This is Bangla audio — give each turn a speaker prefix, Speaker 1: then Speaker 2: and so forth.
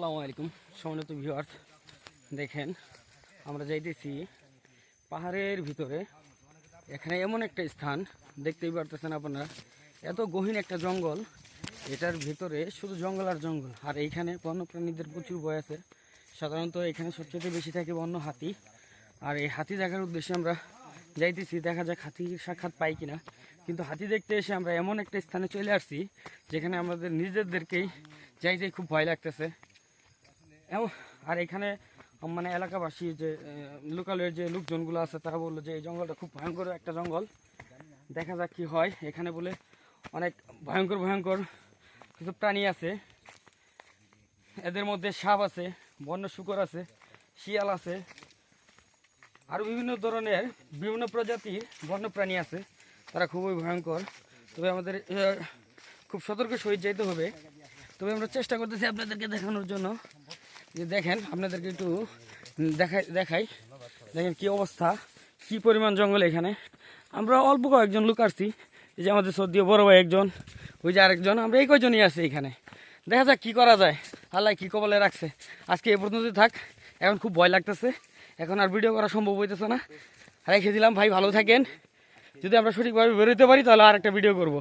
Speaker 1: আসসালামু আলাইকুম সম্মানিত ভিউয়ার্স, দেখেন আমরা যাইতেছি পাহাড়ের ভিতরে। এখানে এমন একটা স্থান দেখতেই পারতেছেন আপনারা, এত গহীন একটা জঙ্গল, এটার ভিতরে শুধু জঙ্গল আর জঙ্গল। আর এইখানে বন্যপ্রাণীদের প্রচুর ভয় আছে। সাধারণত এখানে সবচেয়ে বেশি থাকে বন্য হাতি। আর এই হাতি দেখার উদ্দেশ্যে আমরা যাইতেছি, দেখা যাক হাতির সাক্ষাৎ পাই কিনা। কিন্তু হাতি দেখতে এসে আমরা এমন একটা স্থানে চলে আসছি যেখানে আমাদের নিজেদেরকেই যাইতে খুব ভয় লাগতেছে। আর এখানে মানে এলাকাবাসী যে লোকালের যে লোকজনগুলো আছে তারা বললো যে এই জঙ্গলটা খুব ভয়ঙ্কর একটা জঙ্গল, দেখা যাক কি হয়। এখানে বলে অনেক ভয়ঙ্কর ভয়ঙ্কর কিছু প্রাণী আছে, এদের মধ্যে সাপ আছে, বন্য শূকর আছে, শিয়াল আছে, আরও বিভিন্ন ধরনের বিভিন্ন প্রজাতির বন্য প্রাণী আছে, তারা খুবই ভয়ঙ্কর। তবে আমাদের খুব সতর্ক সহিত যেতে হবে। তবে আমরা চেষ্টা করতেছি আপনাদেরকে দেখানোর জন্য। যে দেখেন, আপনাদেরকে একটু দেখাই দেখেন কি অবস্থা, কি পরিমাণ জঙ্গল এখানে। আমরা অল্প কয়েকজন লোক আসছি, এই যে আমাদের সর্দিও বড় ভাই একজন, ওই যে আরেকজন, আমরা এই কয়জনই আছি এখানে। দেখা যাক কি করা যায়, আল্লাহ কি কবলে রাখছে। আজকে এ পর্যন্ত থাক, এখন খুব ভয় লাগতেছে, এখন আর ভিডিও করা সম্ভব হইতেছে না। রেখে দিলাম, ভাই ভালো থাকেন। যদি আমরা সঠিকভাবে বেরোতে পারি তাহলে আর একটা ভিডিও করব।